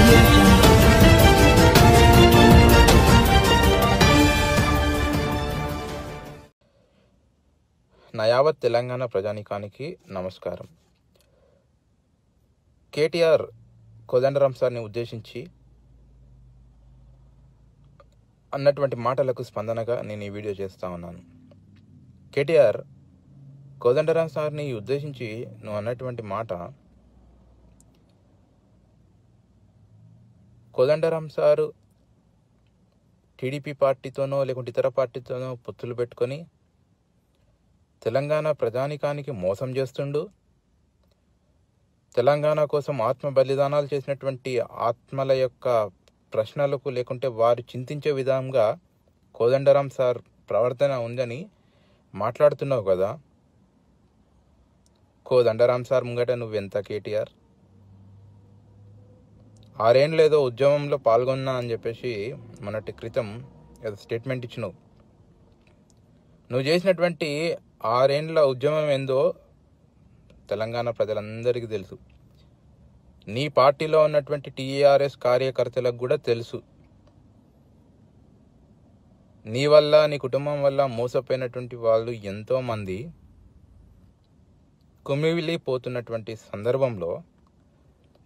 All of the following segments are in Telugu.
audio jungle. నా యావత్ తెలంగాణ ప్రజానీకానికి నమస్కారం. కేటీఆర్ కోదండరాం సార్ని ఉద్దేశించి అన్నటువంటి మాటలకు స్పందనగా నేను ఈ వీడియో చేస్తా ఉన్నాను. కేటీఆర్ కోదండరాం సార్ని ఉద్దేశించి నువ్వు అన్నటువంటి మాట, కోదండరాం సారు టీడీపీ పార్టీతోనో లేకుంటే ఇతర పార్టీతోనో పొత్తులు పెట్టుకొని తెలంగాణ ప్రజానీకానికి మోసం చేస్తుండు. తెలంగాణ కోసం ఆత్మ బలిదానాలు చేసినటువంటి ఆత్మల యొక్క ప్రశ్నలకు లేకుంటే వారు చింతించే విధంగా కోదండరాం సార్ ప్రవర్తన ఉందని మాట్లాడుతున్నావు కదా. కోదండరాం సార్ ముంగట నువ్వెంత కేటీఆర్? 6 ఏళ్ళు ఏదో ఉద్యమంలో పాల్గొన్నా అని చెప్పేసి మొన్నటి క్రితం ఏదో స్టేట్మెంట్ ఇచ్చినావు. నువ్వు చేసినటువంటి 6 ఏళ్ళ ఉద్యమం ఏందో తెలంగాణ ప్రజలందరికీ తెలుసు. నీ పార్టీలో ఉన్నటువంటి టీఆర్ఎస్ కార్యకర్తలకు కూడా తెలుసు. నీ వల్ల నీ కుటుంబం వల్ల మోసపోయినటువంటి వాళ్ళు ఎంతోమంది కుమిలిపోతున్నటువంటి సందర్భంలో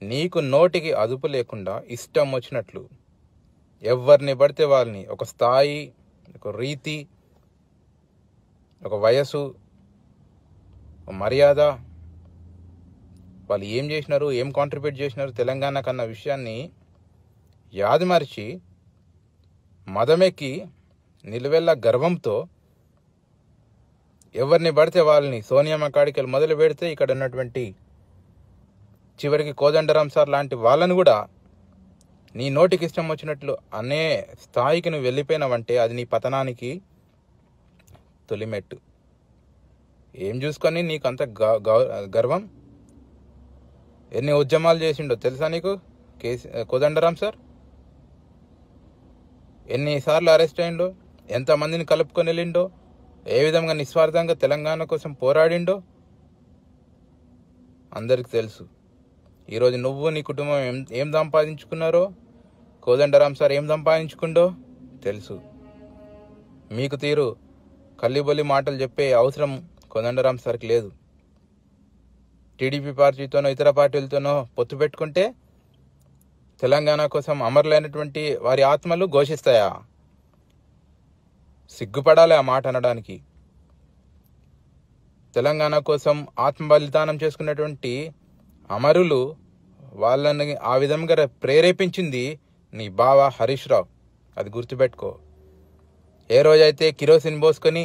నీకు నోటికి అదుపు లేకుండా ఇష్టం వచ్చినట్లు ఎవరిని పడితే వాళ్ళని, ఒక స్థాయి, ఒక రీతి, ఒక వయసు, మర్యాద, వాళ్ళు ఏం చేసినారు, ఏం కాంట్రిబ్యూట్ చేసినారు తెలంగాణ కన్నా విషయాన్ని యాదిమరిచి మదమెక్కి నిలువెల్ల గర్వంతో ఎవరిని పడితే వాళ్ళని సోనియమ్మ కాడికలు మొదలు పెడితే ఇక్కడ ఉన్నటువంటి చివరికి కోదండరాం సార్ లాంటి వాళ్ళని కూడా నీ నోటికి ఇష్టం వచ్చినట్లు అనే స్థాయికి నువ్వు వెళ్ళిపోయినావంటే అది నీ పతనానికి తొలిమెట్టు. ఏం చూసుకొని నీకు అంత గర్వం? ఎన్ని ఉద్యమాలు చేసిండో తెలుసా నీకు కోదండరాం సార్? ఎన్నిసార్లు అరెస్ట్ అయిండో, ఎంతమందిని కలుపుకొని వెళ్ళిండో, ఏ విధంగా నిస్వార్థంగా తెలంగాణ కోసం పోరాడిండో అందరికి తెలుసు. ఈరోజు నువ్వు నీ కుటుంబం ఏం సంపాదించుకున్నారో, కోదండరాం సార్ ఏం సంపాదించుకుండో తెలుసు. మీకు తీరు కల్లిబొల్లి మాటలు చెప్పే అవసరం కోదండరాం సార్కి లేదు. టీడీపీ పార్టీతోనో ఇతర పార్టీలతోనో పొత్తు పెట్టుకుంటే తెలంగాణ కోసం అమరులైనటువంటి వారి ఆత్మలు ఘోషిస్తాయా? సిగ్గుపడాలి ఆ మాట అనడానికి. తెలంగాణ కోసం ఆత్మ బలిదానం చేసుకున్నటువంటి అమరులు, వాళ్ళని ఆ విధంగా ప్రేరేపించింది నీ బావ హరీష్ రావు. అది గుర్తుపెట్టుకో. ఏ రోజైతే కిరోసిన్ పోసుకొని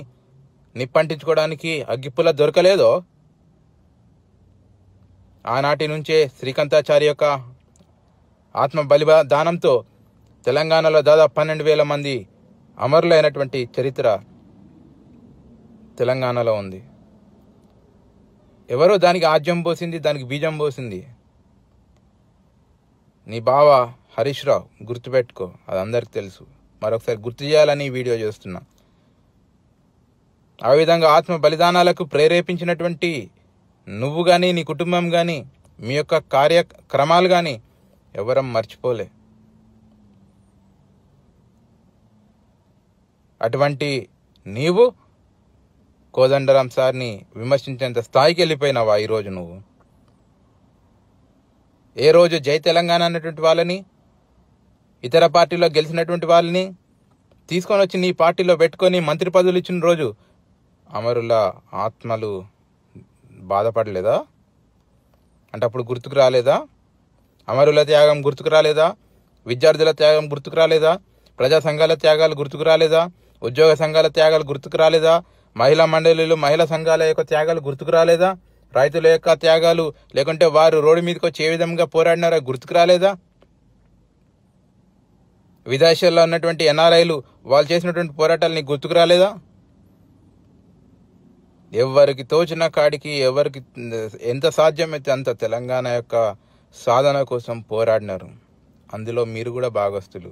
నిప్పంటించుకోవడానికి అగ్గిపుల్ల దొరకలేదో ఆనాటి నుంచే శ్రీకాంతాచారి యొక్క ఆత్మ బలిదానంతో తెలంగాణలో దాదాపు 12,000 మంది అమరులైనటువంటి చరిత్ర తెలంగాణలో ఉంది. ఎవరో దానికి ఆజ్యం పోసింది, దానికి బీజం పోసింది నీ బావ హరీష్ రావు. గుర్తుపెట్టుకో, అది అందరికి తెలుసు. మరొకసారి గుర్తు చేయాలని వీడియో చేస్తున్నా. ఆ విధంగా ఆత్మ బలిదానాలకు ప్రేరేపించినటువంటి నువ్వు కానీ, నీ కుటుంబం కానీ, మీ యొక్క కార్యక్రమాలు కానీ ఎవరం మర్చిపోలే. అటువంటి నీవు కోదండరాం సార్ని విమర్శించేంత స్థాయికి వెళ్ళిపోయినావా ఈరోజు నువ్వు? ఏ రోజు జై తెలంగాణ అన్నటువంటి వాళ్ళని, ఇతర పార్టీలో గెలిచినటువంటి వాళ్ళని తీసుకొని వచ్చి నీ పార్టీలో పెట్టుకొని మంత్రి పదవులు ఇచ్చిన రోజు అమరుల ఆత్మలు బాధపడలేదా? అంటే అప్పుడు గుర్తుకు రాలేదా? అమరుల త్యాగం గుర్తుకు రాలేదా? విద్యార్థుల త్యాగం గుర్తుకు రాలేదా? ప్రజా సంఘాల త్యాగాలు గుర్తుకు రాలేదా? ఉద్యోగ సంఘాల త్యాగాలు గుర్తుకు రాలేదా? మహిళా మండలిలు, మహిళా సంఘాల యొక్క త్యాగాలు గుర్తుకు రాలేదా? రైతుల యొక్క త్యాగాలు, లేకుంటే వారు రోడ్డు మీదకి వచ్చి ఏ విధంగా పోరాడినారో గుర్తుకు రాలేదా? విదేశాల్లో ఉన్నటువంటి ఎన్ఆర్ఐలు వాళ్ళు చేసినటువంటి పోరాటాలు నీకు గుర్తుకు రాలేదా? ఎవరికి తోచిన కాడికి, ఎవరికి ఎంత సాధ్యమైతే అంత తెలంగాణ యొక్క సాధన కోసం పోరాడినారు. అందులో మీరు కూడా భాగస్తులు.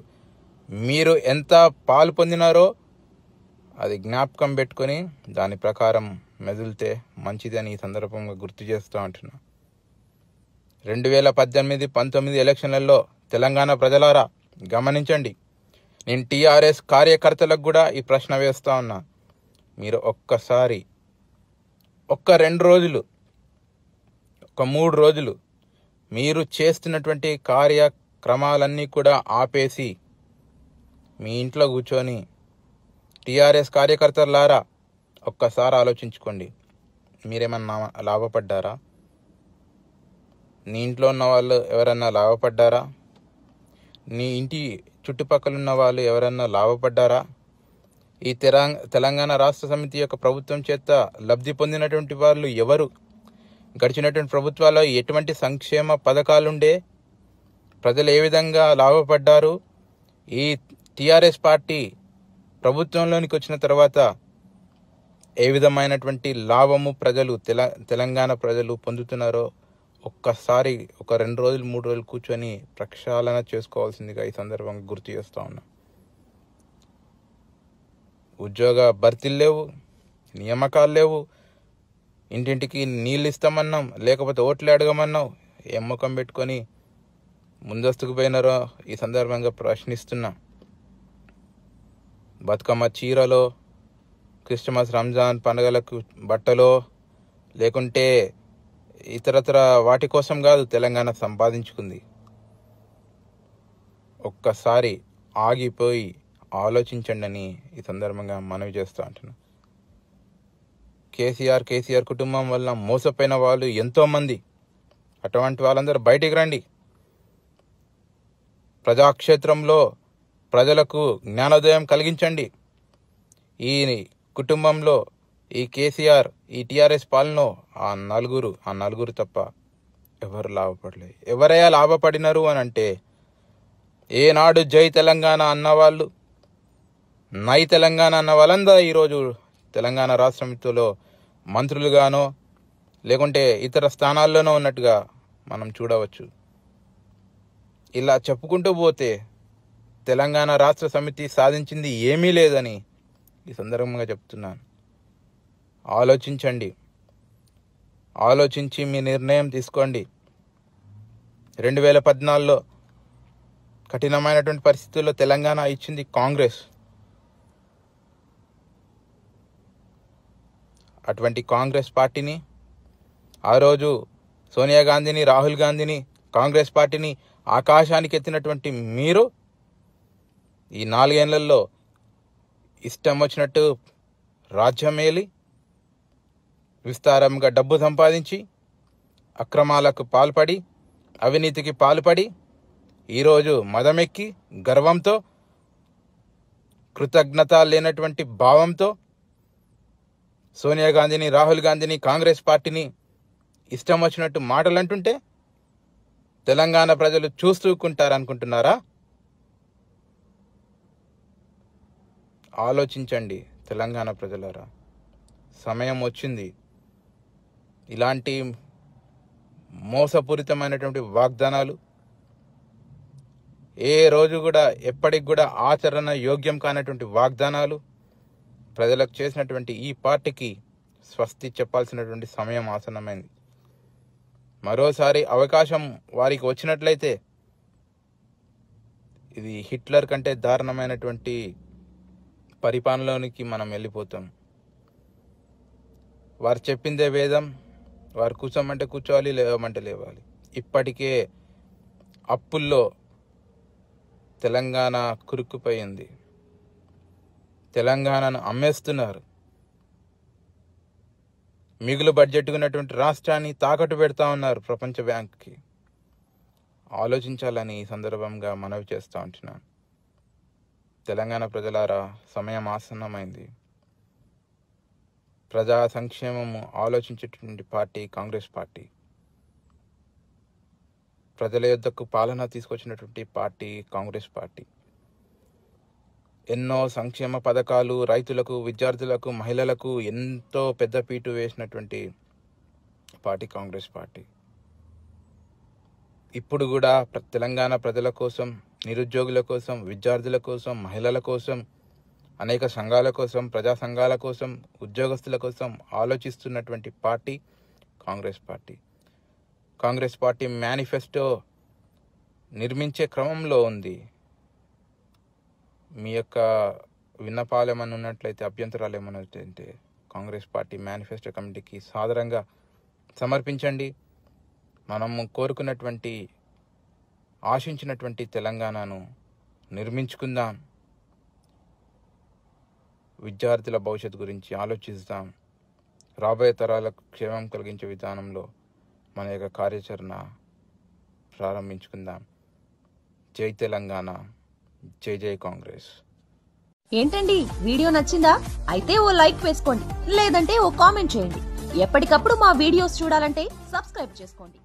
మీరు ఎంత పాలు పొందినారో అది జ్ఞాపకం పెట్టుకొని దాని ప్రకారం మెదిలితే మంచిదని ఈ సందర్భంగా గుర్తు చేస్తూ ఉంటున్నా. 2018-19 ఎలక్షన్లలో తెలంగాణ ప్రజలారా గమనించండి. నేను టీఆర్ఎస్ కార్యకర్తలకు కూడా ఈ ప్రశ్న వేస్తా ఉన్నా. మీరు ఒక్కసారి 2 రోజులు, 3 రోజులు మీరు చేస్తున్నటువంటి కార్యక్రమాలన్నీ కూడా ఆపేసి మీ ఇంట్లో కూర్చొని టీఆర్ఎస్ కార్యకర్తలారా ఒక్కసారి ఆలోచించుకోండి. మీరేమన్నా లాభపడ్డారా? నీ ఇంట్లో ఉన్న వాళ్ళు ఎవరన్నా లాభపడ్డారా? నీ ఇంటి చుట్టుపక్కల ఉన్న వాళ్ళు ఎవరన్నా లాభపడ్డారా? ఈ తెలంగాణ రాష్ట్ర సమితి యొక్క ప్రభుత్వం చేత లబ్ధి పొందినటువంటి వాళ్ళు ఎవరు? గడిచినటువంటి ప్రభుత్వాల్లో ఎటువంటి సంక్షేమ పథకాలుండే? ప్రజలు ఏ విధంగా లాభపడ్డారు? ఈ టీఆర్ఎస్ పార్టీ ప్రభుత్వంలోనికి వచ్చిన తర్వాత ఏ విధమైనటువంటి లాభము ప్రజలు తెలంగాణ ప్రజలు పొందుతున్నారో ఒక్కసారి 2 రోజులు 3 రోజులు కూర్చొని ప్రక్షాళన చేసుకోవాల్సిందిగా ఈ సందర్భంగా గుర్తు చేస్తూ ఉన్నా. ఉద్యోగ భర్తీలు లేవు, నియామకాలు లేవు, ఇంటింటికి నీళ్ళు ఇస్తామన్నాం, లేకపోతే ఓట్లు అడగమన్నావు. ఏం ముఖం పెట్టుకొని ముందస్తుకు పోయినారో ఈ సందర్భంగా ప్రశ్నిస్తున్నా. బతుకమ్మ చీరలో, క్రిస్మస్ రంజాన్ పండుగలకు బట్టలో, లేకుంటే ఇతరత్ర వాటి కోసం కాదు తెలంగాణ సంపాదించుకుంది. ఒక్కసారి ఆగిపోయి ఆలోచించండి అని ఈ సందర్భంగా మనవి చేస్తూ అంటున్నా. కేసీఆర్ కుటుంబం వల్ల మోసపోయిన వాళ్ళు ఎంతోమంది. అటువంటి వాళ్ళందరూ బయటికి రండి. ప్రజాక్షేత్రంలో ప్రజలకు జ్ఞానోదయం కలిగించండి. ఈ కుటుంబంలో ఈ కేసీఆర్, ఈ టీఆర్ఎస్ పాలనలో ఆ నలుగురు తప్ప ఎవరు లాభపడలేదు. ఎవరయ్యా లాభపడినారు అని అంటే, ఏనాడు జై తెలంగాణ అన్నవాళ్ళు, నై తెలంగాణ అన్న వాళ్ళందరూ ఈరోజు తెలంగాణ రాష్ట్ర సమితిలో మంత్రులుగానో లేకుంటే ఇతర స్థానాల్లోనో ఉన్నట్టుగా మనం చూడవచ్చు. ఇలా చెప్పుకుంటూ పోతే తెలంగాణ రాష్ట్ర సమితి సాధించింది ఏమీ లేదని ఈ సందర్భంగా చెప్తున్నాను. ఆలోచించండి, ఆలోచించి మీ నిర్ణయం తీసుకోండి. 2014లో కఠినమైనటువంటి పరిస్థితుల్లో తెలంగాణ ఇచ్చింది కాంగ్రెస్. అటువంటి కాంగ్రెస్ పార్టీని ఆ రోజు సోనియా గాంధీని, రాహుల్ గాంధీని, కాంగ్రెస్ పార్టీని ఆకాశానికి ఎత్తినటువంటి మీరు ఈ 4 ఏళ్లలో ఇష్టం వచ్చినట్టు రాజ్యమేలి విస్తారంగా డబ్బు సంపాదించి అక్రమాలకు పాల్పడి, అవినీతికి పాల్పడి, ఈరోజు మదమెక్కి గర్వంతో, కృతజ్ఞత లేనటువంటి భావంతో సోనియా గాంధీని, రాహుల్ గాంధీని, కాంగ్రెస్ పార్టీని ఇష్టం వచ్చినట్టు మాటలు అంటుంటే తెలంగాణ ప్రజలు చూస్తూకుంటారనుకుంటున్నారా? ఆలోచించండి తెలంగాణ ప్రజలారా, సమయం వచ్చింది. ఇలాంటి మోసపూరితమైనటువంటి వాగ్దానాలు ఏ రోజు కూడా ఎప్పటికి కూడా ఆచరణ యోగ్యం కానటువంటి వాగ్దానాలు ప్రజలకు చేసినటువంటి ఈ పార్టీకి స్వస్తి చెప్పాల్సినటువంటి సమయం ఆసన్నమైంది. మరోసారి అవకాశం వారికి వచ్చినట్లయితే ఇది హిట్లర్ కంటే దారుణమైనటువంటి పరిపాలనలోనికి మనం వెళ్ళిపోతాం. వారు చెప్పిందే వేదం. వారు కూర్చోమంటే కూర్చోవాలి, లేవమంటే లేవాలి. ఇప్పటికే అప్పుల్లో తెలంగాణ కురుక్కుపోయింది. తెలంగాణను అమ్మేస్తున్నారు. మిగులు బడ్జెట్ ఉన్నటువంటి రాష్ట్రాన్ని తాకట్టు పెడతా ఉన్నారు ప్రపంచ బ్యాంక్కి. ఆలోచించాలని ఈ సందర్భంగా మనవి చేస్తూ ఉంటున్నాను. తెలంగాణ ప్రజలారా, సమయం ఆసన్నమైంది. ప్రజా సంక్షేమము ఆలోచించేటువంటి పార్టీ కాంగ్రెస్ పార్టీ. ప్రజల యొద్దకు పాలన తీసుకొచ్చినటువంటి పార్టీ కాంగ్రెస్ పార్టీ. ఎన్నో సంక్షేమ పథకాలు రైతులకు, విద్యార్థులకు, మహిళలకు ఎంతో పెద్ద పీటు వేసినటువంటి పార్టీ కాంగ్రెస్ పార్టీ. ఇప్పుడు కూడా తెలంగాణ ప్రజల కోసం, నిరుద్యోగుల కోసం, విద్యార్థుల కోసం, మహిళల కోసం, అనేక సంఘాల కోసం, ప్రజా సంఘాల కోసం, ఉద్యోగస్తుల కోసం ఆలోచిస్తున్నటువంటి party Congress party. Congress party manifesto నిర్మించే క్రమంలో ఉంది. మీ యొక్క విన్నపాలు ఏమైనా ఉన్నట్లయితే, అభ్యంతరాలు ఏమైనా ఉంటే కాంగ్రెస్ పార్టీ మేనిఫెస్టో కమిటీకి సాదరంగా సమర్పించండి. మనము కోరుకున్నటువంటి, ఆశించినటువంటి తెలంగాణను నిర్మించుకుందాం. విద్యార్థుల భవిష్యత్తు గురించి ఆలోచిస్తాం. రాబోయే తరాలకు క్షేమం కలిగించే విధానంలో మన యొక్క కార్యాచరణ ప్రారంభించుకుందాం. జై తెలంగాణ, జై జై కాంగ్రెస్. ఏంటండి, వీడియో నచ్చిందా? అయితే ఓ లైక్ వేసుకోండి, లేదంటే ఓ కామెంట్ చేయండి. ఎప్పటికప్పుడు మా వీడియోస్ చూడాలంటే సబ్స్క్రైబ్ చేసుకోండి.